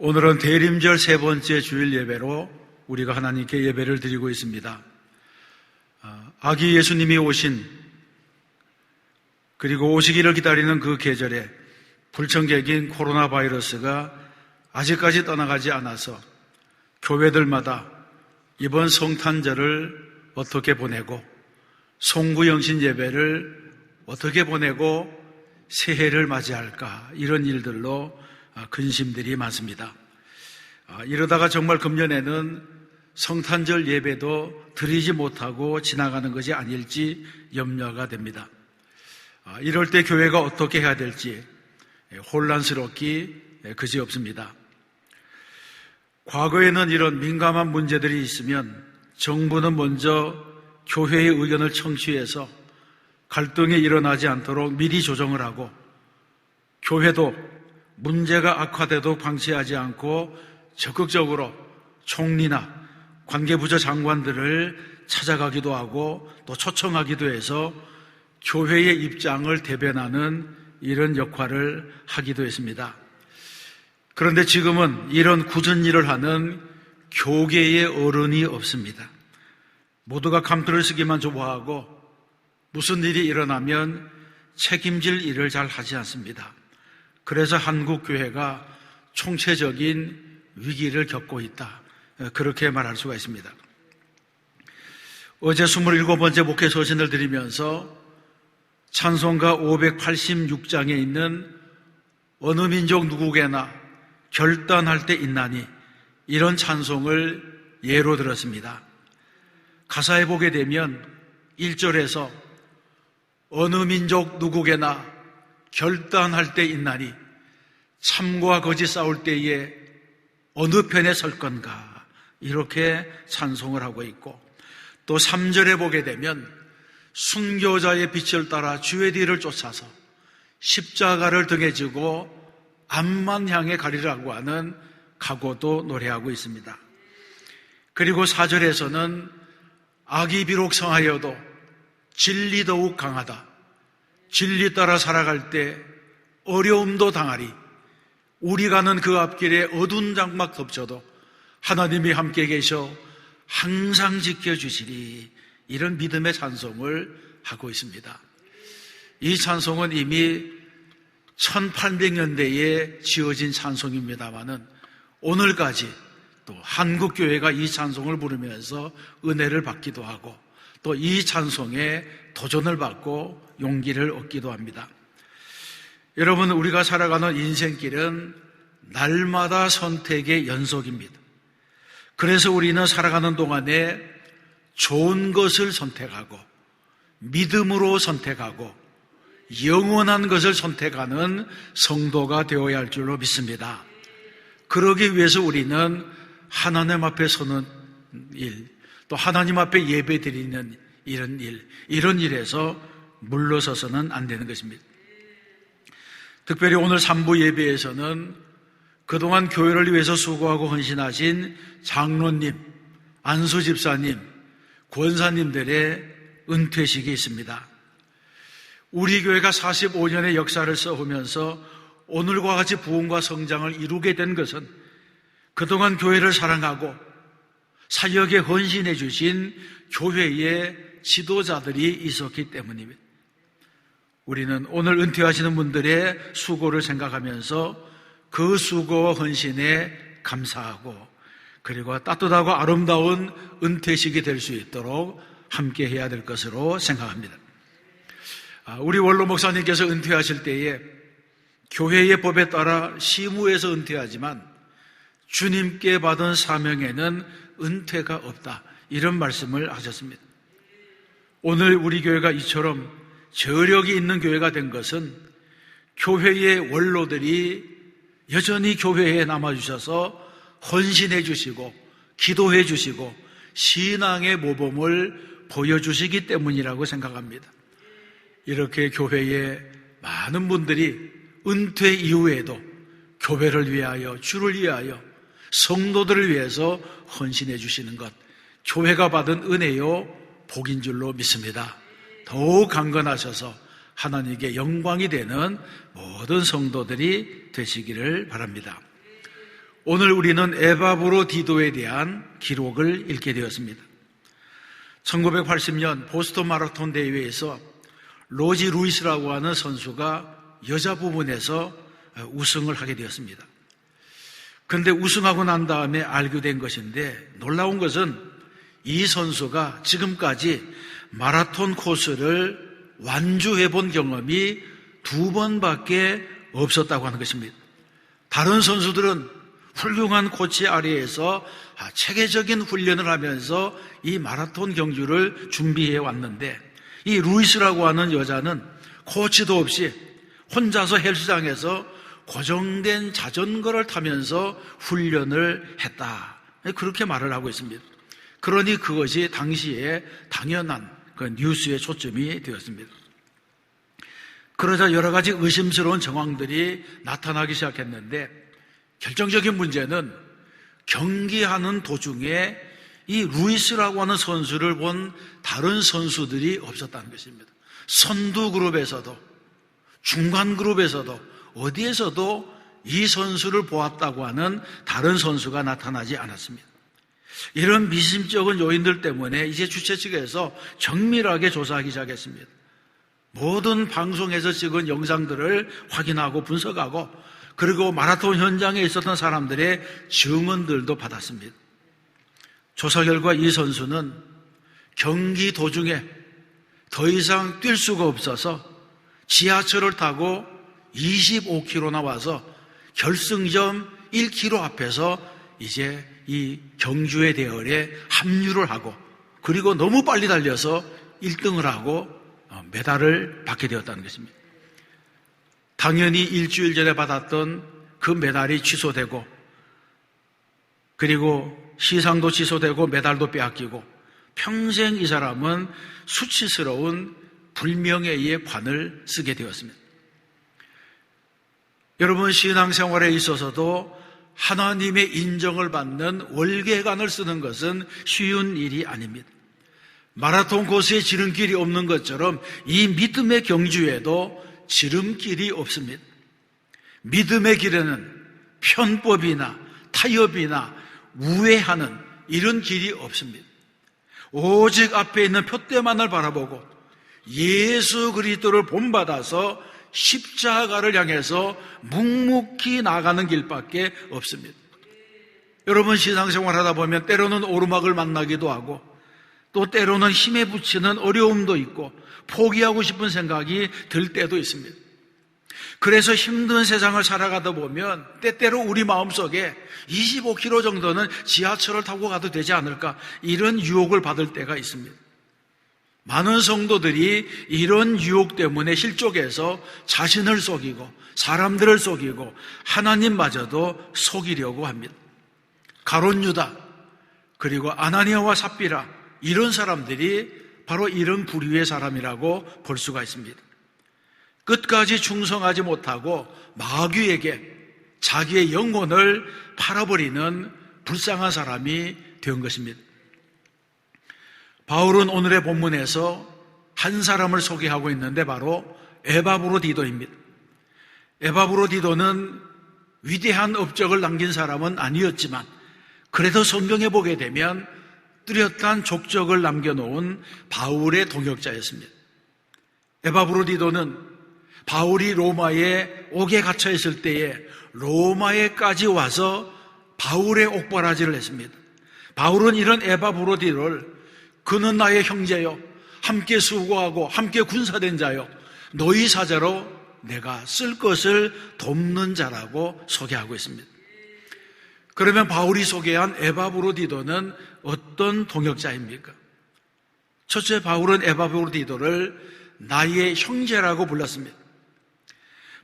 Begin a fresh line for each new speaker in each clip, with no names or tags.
오늘은 대림절 세 번째 주일 예배로 우리가 하나님께 예배를 드리고 있습니다. 아기 예수님이 오신 그리고 오시기를 기다리는 그 계절에 불청객인 코로나 바이러스가 아직까지 떠나가지 않아서 교회들마다 이번 성탄절을 어떻게 보내고 송구영신 예배를 어떻게 보내고 새해를 맞이할까, 이런 일들로 근심들이 많습니다. 이러다가 정말 금년에는 성탄절 예배도 드리지 못하고 지나가는 것이 아닐지 염려가 됩니다. 이럴 때 교회가 어떻게 해야 될지 혼란스럽기 그지없습니다. 과거에는 이런 민감한 문제들이 있으면 정부는 먼저 교회의 의견을 청취해서 갈등이 일어나지 않도록 미리 조정을 하고, 교회도 문제가 악화되도록 방치하지 않고 적극적으로 총리나 관계부처 장관들을 찾아가기도 하고 또 초청하기도 해서 교회의 입장을 대변하는 이런 역할을 하기도 했습니다. 그런데 지금은 이런 굳은 일을 하는 교계의 어른이 없습니다. 모두가 감투를 쓰기만 좋아하고 무슨 일이 일어나면 책임질 일을 잘 하지 않습니다. 그래서 한국교회가 총체적인 위기를 겪고 있다, 그렇게 말할 수가 있습니다. 어제 27번째 목회 서신을 드리면서 찬송가 586장에 있는 어느 민족 누구에게나 결단할 때 있나니, 이런 찬송을 예로 들었습니다. 가사에 보게 되면 1절에서 어느 민족 누구에게나 결단할 때 있나니 참과 거짓 싸울 때에 어느 편에 설 건가, 이렇게 찬송을 하고 있고, 또 3절에 보게 되면 순교자의 빛을 따라 주의 뒤를 쫓아서 십자가를 등에 지고 앞만 향해 가리라고 하는 각오도 노래하고 있습니다. 그리고 4절에서는 악이 비록 성하여도 진리 더욱 강하다, 진리 따라 살아갈 때 어려움도 당하리, 우리 가는 그 앞길에 어두운 장막 덮쳐도 하나님이 함께 계셔 항상 지켜주시리, 이런 믿음의 찬송을 하고 있습니다. 이 찬송은 이미 1800년대에 지어진 찬송입니다마는 오늘까지 또 한국교회가 이 찬송을 부르면서 은혜를 받기도 하고 또 이 찬송에 도전을 받고 용기를 얻기도 합니다. 여러분, 우리가 살아가는 인생길은 날마다 선택의 연속입니다. 그래서 우리는 살아가는 동안에 좋은 것을 선택하고 믿음으로 선택하고 영원한 것을 선택하는 성도가 되어야 할 줄로 믿습니다. 그러기 위해서 우리는 하나님 앞에 서는 일, 또 하나님 앞에 예배 드리는 이런 일에서 물러서서는 안 되는 것입니다. 특별히 오늘 3부 예배에서는 그동안 교회를 위해서 수고하고 헌신하신 장로님, 안수 집사님, 권사님들의 은퇴식이 있습니다. 우리 교회가 45년의 역사를 써오면서 오늘과 같이 부흥과 성장을 이루게 된 것은 그동안 교회를 사랑하고 사역에 헌신해 주신 교회의 지도자들이 있었기 때문입니다. 우리는 오늘 은퇴하시는 분들의 수고를 생각하면서 그 수고와 헌신에 감사하고, 그리고 따뜻하고 아름다운 은퇴식이 될 수 있도록 함께 해야 될 것으로 생각합니다. 우리 원로 목사님께서 은퇴하실 때에 교회의 법에 따라 시무에서 은퇴하지만 주님께 받은 사명에는 은퇴가 없다, 이런 말씀을 하셨습니다. 오늘 우리 교회가 이처럼 저력이 있는 교회가 된 것은 교회의 원로들이 여전히 교회에 남아주셔서 헌신해 주시고 기도해 주시고 신앙의 모범을 보여주시기 때문이라고 생각합니다. 이렇게 교회에 많은 분들이 은퇴 이후에도 교회를 위하여, 주를 위하여, 성도들을 위해서 헌신해 주시는 것, 교회가 받은 은혜요 복인 줄로 믿습니다. 더욱 강건하셔서 하나님께 영광이 되는 모든 성도들이 되시기를 바랍니다. 오늘 우리는 에바브로디도에 대한 기록을 읽게 되었습니다. 1980년 보스턴 마라톤 대회에서 로지 루이스라고 하는 선수가 여자 부분에서 우승을 하게 되었습니다. 그런데 우승하고 난 다음에 알게 된 것인데, 놀라운 것은 이 선수가 지금까지 마라톤 코스를 완주해 본 경험이 2번밖에 없었다고 하는 것입니다. 다른 선수들은 훌륭한 코치 아래에서 체계적인 훈련을 하면서 이 마라톤 경주를 준비해 왔는데, 이 루이스라고 하는 여자는 코치도 없이 혼자서 헬스장에서 고정된 자전거를 타면서 훈련을 했다, 그렇게 말을 하고 있습니다. 그러니 그것이 당시에 당연한 그 뉴스에 초점이 되었습니다. 그러자 여러 가지 의심스러운 정황들이 나타나기 시작했는데, 결정적인 문제는 경기하는 도중에 이 루이스라고 하는 선수를 본 다른 선수들이 없었다는 것입니다. 선두 그룹에서도 중간 그룹에서도 어디에서도 이 선수를 보았다고 하는 다른 선수가 나타나지 않았습니다. 이런 미심쩍은 요인들 때문에 이제 주최 측에서 정밀하게 조사하기 시작했습니다. 모든 방송에서 찍은 영상들을 확인하고 분석하고, 그리고 마라톤 현장에 있었던 사람들의 증언들도 받았습니다. 조사 결과 이 선수는 경기 도중에 더 이상 뛸 수가 없어서 지하철을 타고 25km 나와서 결승점 1km 앞에서 이제 이 경주의 대열에 합류를 하고, 그리고 너무 빨리 달려서 1등을 하고 메달을 받게 되었다는 것입니다. 당연히 일주일 전에 받았던 그 메달이 취소되고, 그리고 시상도 취소되고 메달도 빼앗기고, 평생 이 사람은 수치스러운 불명예의 관을 쓰게 되었습니다. 여러분, 신앙생활에 있어서도 하나님의 인정을 받는 월계관을 쓰는 것은 쉬운 일이 아닙니다. 마라톤 코스에 지름길이 없는 것처럼 이 믿음의 경주에도 지름길이 없습니다. 믿음의 길에는 편법이나 타협이나 우회하는 이런 길이 없습니다. 오직 앞에 있는 표대만을 바라보고 예수 그리스도를 본받아서 십자가를 향해서 묵묵히 나가는 길밖에 없습니다. 여러분, 신앙생활 하다 보면 때로는 오르막을 만나기도 하고, 또 때로는 힘에 부치는 어려움도 있고 포기하고 싶은 생각이 들 때도 있습니다. 그래서 힘든 세상을 살아가다 보면 때때로 우리 마음속에 25km 정도는 지하철을 타고 가도 되지 않을까, 이런 유혹을 받을 때가 있습니다. 많은 성도들이 이런 유혹 때문에 실족해서 자신을 속이고 사람들을 속이고 하나님마저도 속이려고 합니다. 가룟 유다, 그리고 아나니아와 삽비라, 이런 사람들이 바로 이런 부류의 사람이라고 볼 수가 있습니다. 끝까지 충성하지 못하고 마귀에게 자기의 영혼을 팔아버리는 불쌍한 사람이 된 것입니다. 바울은 오늘의 본문에서 한 사람을 소개하고 있는데, 바로 에바브로디도입니다. 에바브로디도는 위대한 업적을 남긴 사람은 아니었지만, 그래도 성경에 보게 되면 뚜렷한 족적을 남겨놓은 바울의 동역자였습니다. 에바브로디도는 바울이 로마에 옥에 갇혀 있을 때에 로마에까지 와서 바울의 옥바라지를 했습니다. 바울은 이런 에바브로디도를 그는 나의 형제요, 함께 수고하고 함께 군사된 자요, 너희 사자로 내가 쓸 것을 돕는 자라고 소개하고 있습니다. 그러면 바울이 소개한 에바브로디도는 어떤 동역자입니까? 첫째, 바울은 에바브로디도를 나의 형제라고 불렀습니다.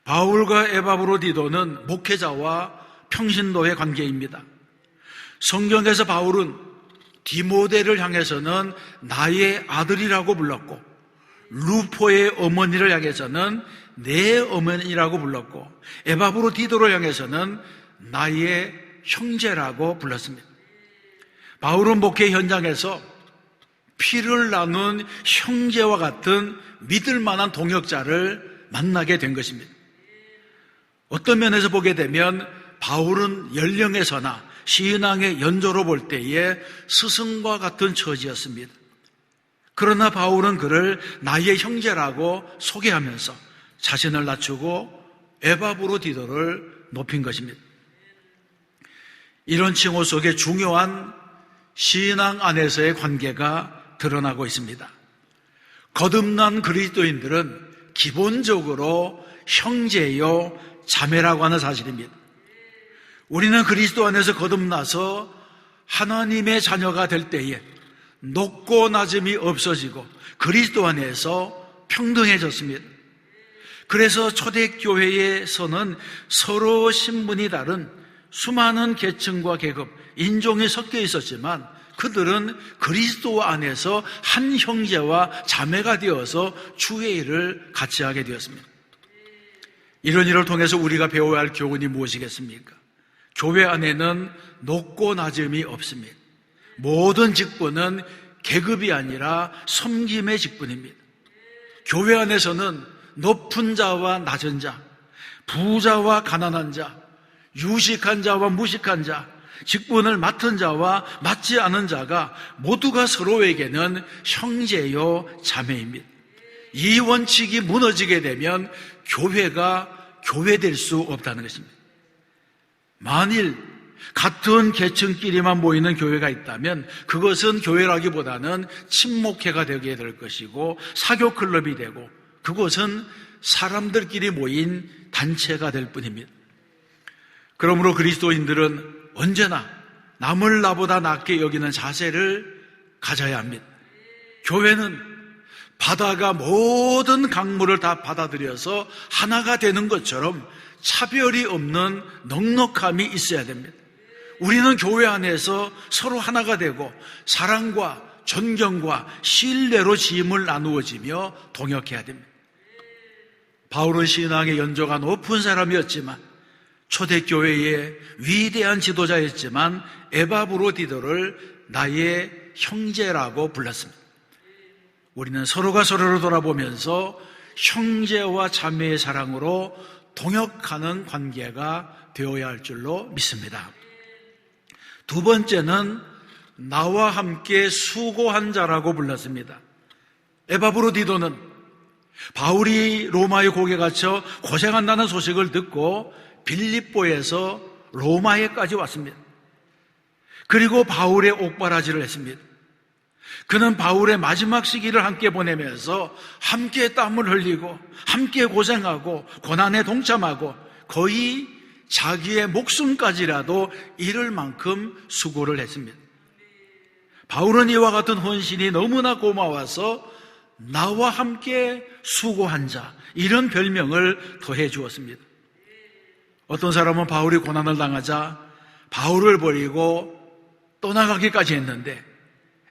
바울과 에바브로디도는 목회자와 평신도의 관계입니다. 성경에서 바울은 디모데를 향해서는 나의 아들이라고 불렀고, 루포의 어머니를 향해서는 내 어머니라고 불렀고, 에바브로디도를 향해서는 나의 형제라고 불렀습니다. 바울은 목회 현장에서 피를 나눈 형제와 같은 믿을 만한 동역자를 만나게 된 것입니다. 어떤 면에서 보게 되면 바울은 연령에서나 신앙의 연조로 볼 때에 스승과 같은 처지였습니다. 그러나 바울은 그를 나의 형제라고 소개하면서 자신을 낮추고 에바브로디도를 높인 것입니다. 이런 칭호 속에 중요한 신앙 안에서의 관계가 드러나고 있습니다. 거듭난 그리스도인들은 기본적으로 형제요 자매라고 하는 사실입니다. 우리는 그리스도 안에서 거듭나서 하나님의 자녀가 될 때에 높고 낮음이 없어지고 그리스도 안에서 평등해졌습니다. 그래서 초대교회에서는 서로 신분이 다른 수많은 계층과 계급, 인종이 섞여 있었지만 그들은 그리스도 안에서 한 형제와 자매가 되어서 주의 일을 같이 하게 되었습니다. 이런 일을 통해서 우리가 배워야 할 교훈이 무엇이겠습니까? 교회 안에는 높고 낮음이 없습니다. 모든 직분은 계급이 아니라 섬김의 직분입니다. 교회 안에서는 높은 자와 낮은 자, 부자와 가난한 자, 유식한 자와 무식한 자, 직분을 맡은 자와 맡지 않은 자가 모두가 서로에게는 형제요 자매입니다. 이 원칙이 무너지게 되면 교회가 교회될 수 없다는 것입니다. 만일 같은 계층끼리만 모이는 교회가 있다면 그것은 교회라기보다는 친목회가 되게 될 것이고 사교클럽이 되고 그것은 사람들끼리 모인 단체가 될 뿐입니다. 그러므로 그리스도인들은 언제나 남을 나보다 낮게 여기는 자세를 가져야 합니다. 교회는 바다가 모든 강물을 다 받아들여서 하나가 되는 것처럼 차별이 없는 넉넉함이 있어야 됩니다. 우리는 교회 안에서 서로 하나가 되고 사랑과 존경과 신뢰로 짐을 나누어지며 동역해야 됩니다. 바울은 신앙의 연조가 높은 사람이었지만 초대교회의 위대한 지도자였지만 에바브로디도를 나의 형제라고 불렀습니다. 우리는 서로가 서로를 돌아보면서 형제와 자매의 사랑으로 동역하는 관계가 되어야 할 줄로 믿습니다. 두 번째는 나와 함께 수고한 자라고 불렀습니다. 에바브로디도는 바울이 로마에 고개 갇혀 고생한다는 소식을 듣고 빌립보에서 로마에까지 왔습니다. 그리고 바울의 옥바라지를 했습니다. 그는 바울의 마지막 시기를 함께 보내면서 함께 땀을 흘리고 함께 고생하고 고난에 동참하고 거의 자기의 목숨까지라도 잃을 만큼 수고를 했습니다. 바울은 이와 같은 헌신이 너무나 고마워서 나와 함께 수고한 자, 이런 별명을 더해 주었습니다. 어떤 사람은 바울이 고난을 당하자 바울을 버리고 떠나가기까지 했는데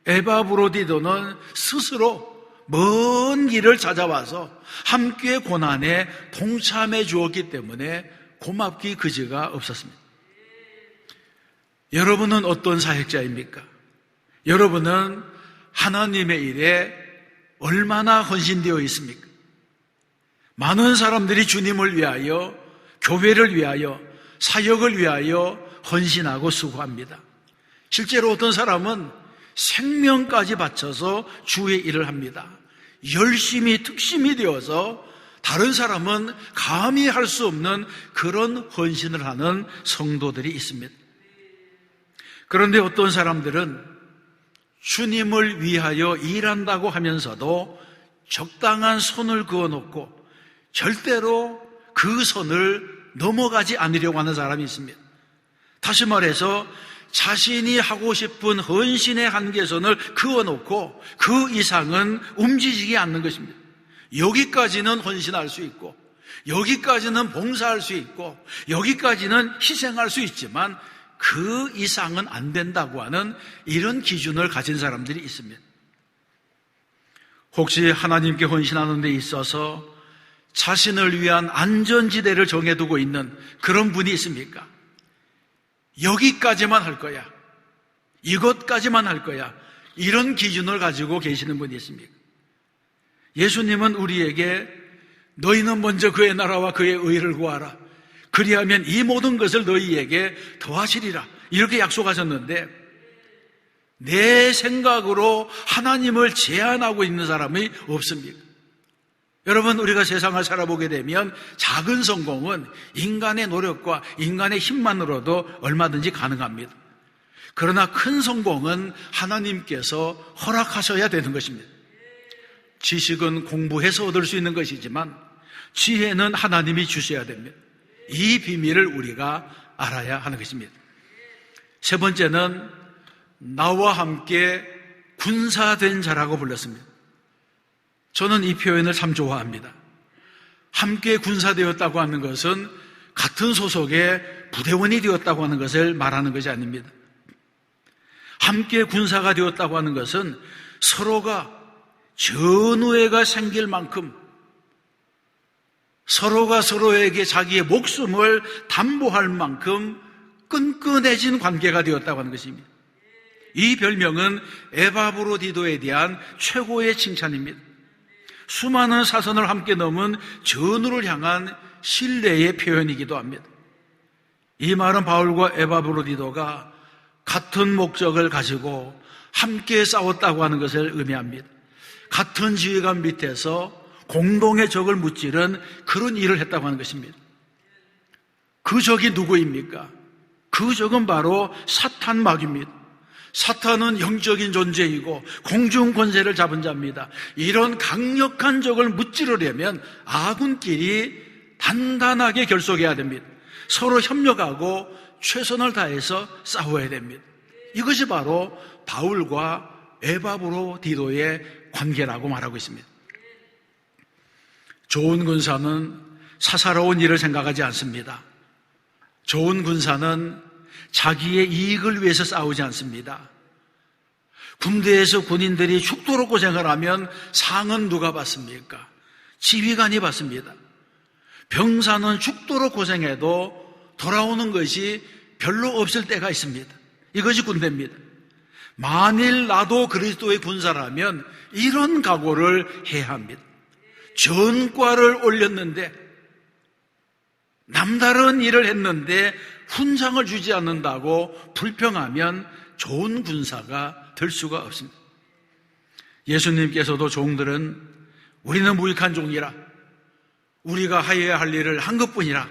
에바브로디도는 스스로 먼 길을 찾아와서 함께 고난에 동참해 주었기 때문에 고맙기 그지가 없었습니다. 여러분은 어떤 사역자입니까? 여러분은 하나님의 일에 얼마나 헌신되어 있습니까? 많은 사람들이 주님을 위하여, 교회를 위하여, 사역을 위하여 헌신하고 수고합니다. 실제로 어떤 사람은 생명까지 바쳐서 주의 일을 합니다. 열심히 특심이 되어서 다른 사람은 감히 할 수 없는 그런 헌신을 하는 성도들이 있습니다. 그런데 어떤 사람들은 주님을 위하여 일한다고 하면서도 적당한 선을 그어놓고 절대로 그 선을 넘어가지 않으려고 하는 사람이 있습니다. 다시 말해서 자신이 하고 싶은 헌신의 한계선을 그어놓고 그 이상은 움직이지 않는 것입니다. 여기까지는 헌신할 수 있고 여기까지는 봉사할 수 있고 여기까지는 희생할 수 있지만 그 이상은 안 된다고 하는 이런 기준을 가진 사람들이 있습니다. 혹시 하나님께 헌신하는 데 있어서 자신을 위한 안전지대를 정해두고 있는 그런 분이 있습니까? 여기까지만 할 거야, 이것까지만 할 거야, 이런 기준을 가지고 계시는 분이 있습니까? 예수님은 우리에게 너희는 먼저 그의 나라와 그의 의를 구하라, 그리하면 이 모든 것을 너희에게 더하시리라. 이렇게 약속하셨는데 내 생각으로 하나님을 제한하고 있는 사람이 없습니까? 여러분, 우리가 세상을 살아보게 되면 작은 성공은 인간의 노력과 인간의 힘만으로도 얼마든지 가능합니다. 그러나 큰 성공은 하나님께서 허락하셔야 되는 것입니다. 지식은 공부해서 얻을 수 있는 것이지만 지혜는 하나님이 주셔야 됩니다. 이 비밀을 우리가 알아야 하는 것입니다. 세 번째는 나와 함께 군사된 자라고 불렀습니다. 저는 이 표현을 참 좋아합니다. 함께 군사되었다고 하는 것은 같은 소속의 부대원이 되었다고 하는 것을 말하는 것이 아닙니다. 함께 군사가 되었다고 하는 것은 서로가 전우애가 생길 만큼 서로가 서로에게 자기의 목숨을 담보할 만큼 끈끈해진 관계가 되었다고 하는 것입니다. 이 별명은 에바브로디도에 대한 최고의 칭찬입니다. 수많은 사선을 함께 넘은 전우를 향한 신뢰의 표현이기도 합니다. 이 말은 바울과 에바브로디도가 같은 목적을 가지고 함께 싸웠다고 하는 것을 의미합니다. 같은 지휘관 밑에서 공동의 적을 무찌른 그런 일을 했다고 하는 것입니다. 그 적이 누구입니까? 그 적은 바로 사탄 마귀입니다. 사탄은 영적인 존재이고 공중 권세를 잡은 자입니다. 이런 강력한 적을 무찌르려면 아군끼리 단단하게 결속해야 됩니다. 서로 협력하고 최선을 다해서 싸워야 됩니다. 이것이 바로 바울과 에바브로디도의 관계라고 말하고 있습니다. 좋은 군사는 사사로운 일을 생각하지 않습니다. 좋은 군사는 자기의 이익을 위해서 싸우지 않습니다. 군대에서 군인들이 죽도록 고생을 하면 상은 누가 받습니까? 지휘관이 받습니다. 병사는 죽도록 고생해도 돌아오는 것이 별로 없을 때가 있습니다. 이것이 군대입니다. 만일 나도 그리스도의 군사라면 이런 각오를 해야 합니다. 전과를 올렸는데 남다른 일을 했는데 훈장을 주지 않는다고 불평하면 좋은 군사가 될 수가 없습니다. 예수님께서도 종들은 우리는 무익한 종이라, 우리가 하여야 할 일을 한 것뿐이라,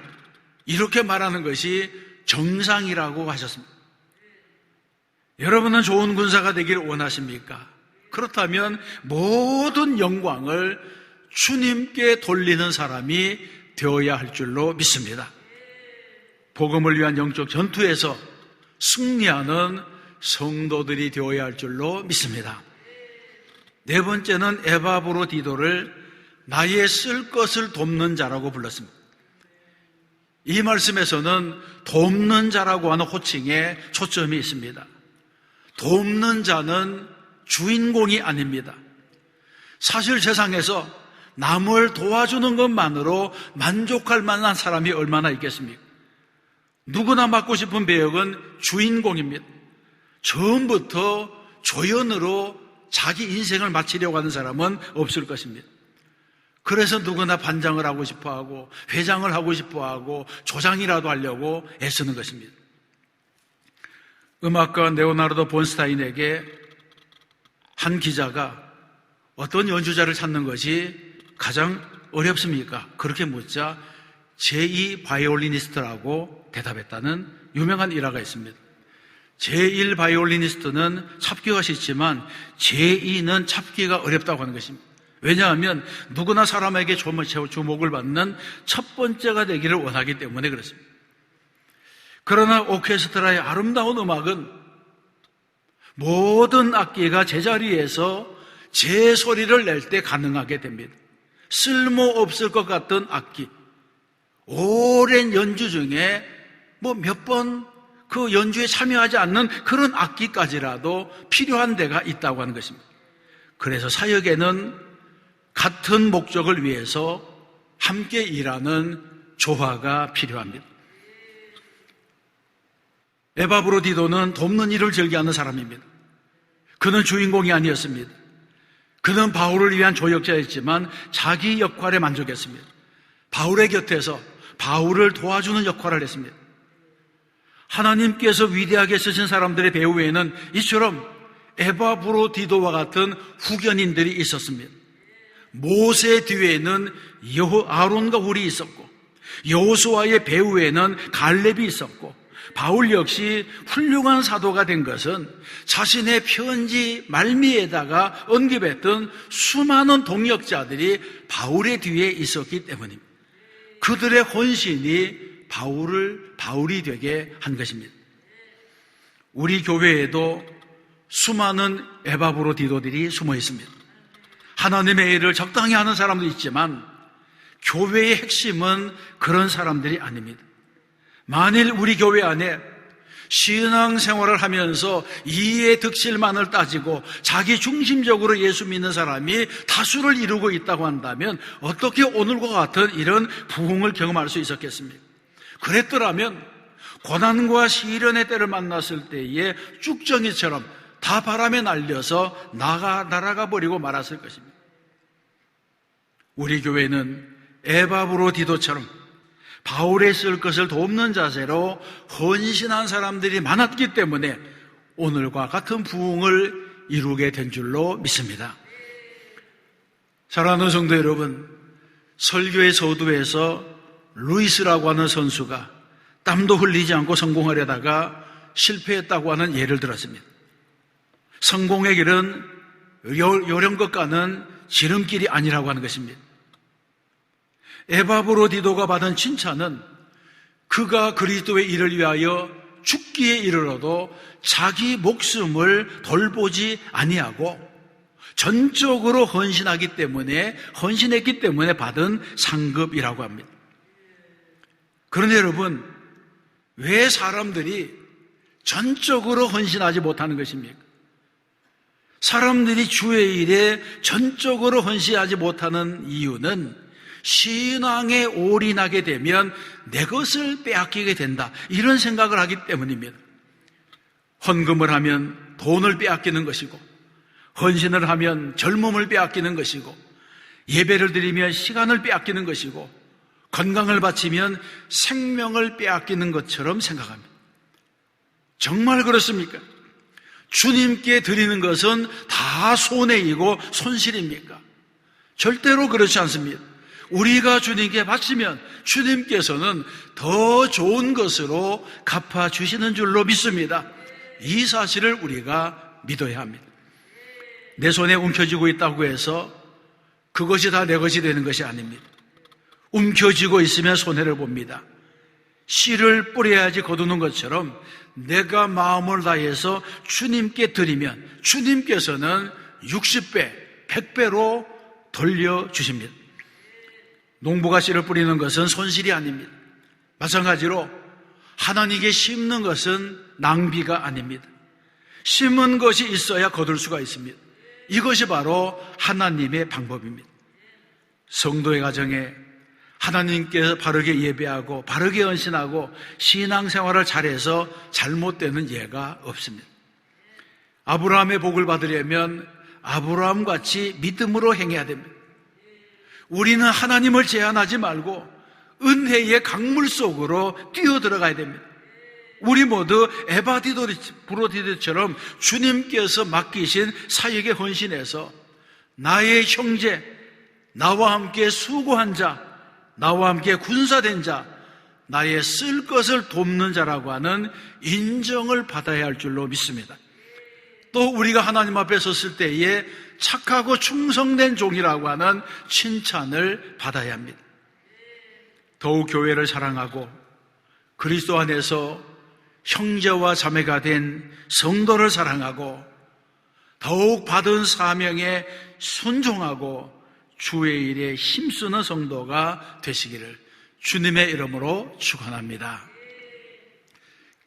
이렇게 말하는 것이 정상이라고 하셨습니다. 여러분은 좋은 군사가 되기를 원하십니까? 그렇다면 모든 영광을 주님께 돌리는 사람이 되어야 할 줄로 믿습니다. 복음을 위한 영적 전투에서 승리하는 성도들이 되어야 할 줄로 믿습니다. 네 번째는 에바브로디도를 나의 쓸 것을 돕는 자라고 불렀습니다. 이 말씀에서는 돕는 자라고 하는 호칭에 초점이 있습니다. 돕는 자는 주인공이 아닙니다. 사실 세상에서 남을 도와주는 것만으로 만족할 만한 사람이 얼마나 있겠습니까? 누구나 맡고 싶은 배역은 주인공입니다. 처음부터 조연으로 자기 인생을 마치려고 하는 사람은 없을 것입니다. 그래서 누구나 반장을 하고 싶어하고 회장을 하고 싶어하고 조장이라도 하려고 애쓰는 것입니다. 음악가 레오나르도 본스타인에게 한 기자가 어떤 연주자를 찾는 것이 가장 어렵습니까? 그렇게 묻자 제2 바이올리니스트라고 대답했다는 유명한 일화가 있습니다. 제1 바이올리니스트는 찾기가 쉽지만 제2는 찾기가 어렵다고 하는 것입니다. 왜냐하면 누구나 사람에게 주목을 받는 첫 번째가 되기를 원하기 때문에 그렇습니다. 그러나 오케스트라의 아름다운 음악은 모든 악기가 제자리에서 제 소리를 낼 때 가능하게 됩니다. 쓸모없을 것 같던 악기, 오랜 연주 중에 몇 번 그 연주에 참여하지 않는 그런 악기까지라도 필요한 데가 있다고 하는 것입니다. 그래서 사역에는 같은 목적을 위해서 함께 일하는 조화가 필요합니다. 에바브로디도는 돕는 일을 즐겨하는 사람입니다. 그는 주인공이 아니었습니다. 그는 바울을 위한 조력자였지만 자기 역할에 만족했습니다. 바울의 곁에서 바울을 도와주는 역할을 했습니다. 하나님께서 위대하게 쓰신 사람들의 배후에는 이처럼 에바브로디도와 같은 후견인들이 있었습니다. 모세 뒤에는 아론과 훌이 있었고, 여호수아의 배후에는 갈렙이 있었고, 바울 역시 훌륭한 사도가 된 것은 자신의 편지 말미에다가 언급했던 수많은 동역자들이 바울의 뒤에 있었기 때문입니다. 그들의 헌신이 바울이 되게 한 것입니다. 우리 교회에도 수많은 에바브로디도들이 숨어 있습니다. 하나님의 일을 적당히 하는 사람도 있지만 교회의 핵심은 그런 사람들이 아닙니다. 만일 우리 교회 안에 신앙생활을 하면서 이해 득실만을 따지고 자기 중심적으로 예수 믿는 사람이 다수를 이루고 있다고 한다면 어떻게 오늘과 같은 이런 부흥을 경험할 수 있었겠습니까? 그랬더라면 고난과 시련의 때를 만났을 때에 쭉정이처럼 다 바람에 날려서 날아가 버리고 말았을 것입니다. 우리 교회는 에바브로디도처럼 바울의 쓸 것을 돕는 자세로 헌신한 사람들이 많았기 때문에 오늘과 같은 부흥을 이루게 된 줄로 믿습니다. 사랑하는 성도 여러분, 설교의 서두에서 루이스라고 하는 선수가 땀도 흘리지 않고 성공하려다가 실패했다고 하는 예를 들었습니다. 성공의 길은 요령껏 가는 지름길이 아니라고 하는 것입니다. 에바브로디도가 받은 칭찬은 그가 그리스도의 일을 위하여 죽기에 이르러도 자기 목숨을 돌보지 아니하고 전적으로 헌신했기 때문에 받은 상급이라고 합니다. 그런데 여러분, 왜 사람들이 전적으로 헌신하지 못하는 것입니까? 사람들이 주의 일에 전적으로 헌신하지 못하는 이유는 신앙에 올인하게 되면 내 것을 빼앗기게 된다, 이런 생각을 하기 때문입니다. 헌금을 하면 돈을 빼앗기는 것이고, 헌신을 하면 젊음을 빼앗기는 것이고, 예배를 드리면 시간을 빼앗기는 것이고, 건강을 바치면 생명을 빼앗기는 것처럼 생각합니다. 정말 그렇습니까? 주님께 드리는 것은 다 손해이고 손실입니까? 절대로 그렇지 않습니다. 우리가 주님께 바치면 주님께서는 더 좋은 것으로 갚아주시는 줄로 믿습니다. 이 사실을 우리가 믿어야 합니다. 내 손에 움켜쥐고 있다고 해서 그것이 다 내 것이 되는 것이 아닙니다. 움켜쥐고 있으면 손해를 봅니다. 씨를 뿌려야지 거두는 것처럼 내가 마음을 다해서 주님께 드리면 주님께서는 60배, 100배로 돌려주십니다. 농부가 씨를 뿌리는 것은 손실이 아닙니다. 마찬가지로 하나님께 심는 것은 낭비가 아닙니다. 심은 것이 있어야 거둘 수가 있습니다. 이것이 바로 하나님의 방법입니다. 성도의 가정에 하나님께서 바르게 예배하고 바르게 헌신하고 신앙생활을 잘해서 잘못되는 예가 없습니다. 아브라함의 복을 받으려면 아브라함같이 믿음으로 행해야 됩니다. 우리는 하나님을 제한하지 말고 은혜의 강물 속으로 뛰어들어가야 됩니다. 우리 모두 에바브로디도처럼 주님께서 맡기신 사역에 헌신해서 나의 형제, 나와 함께 수고한 자, 나와 함께 군사된 자, 나의 쓸 것을 돕는 자라고 하는 인정을 받아야 할 줄로 믿습니다. 또 우리가 하나님 앞에 섰을 때에 착하고 충성된 종이라고 하는 칭찬을 받아야 합니다. 더욱 교회를 사랑하고 그리스도 안에서 형제와 자매가 된 성도를 사랑하고 더욱 받은 사명에 순종하고 주의 일에 힘쓰는 성도가 되시기를 주님의 이름으로 축원합니다.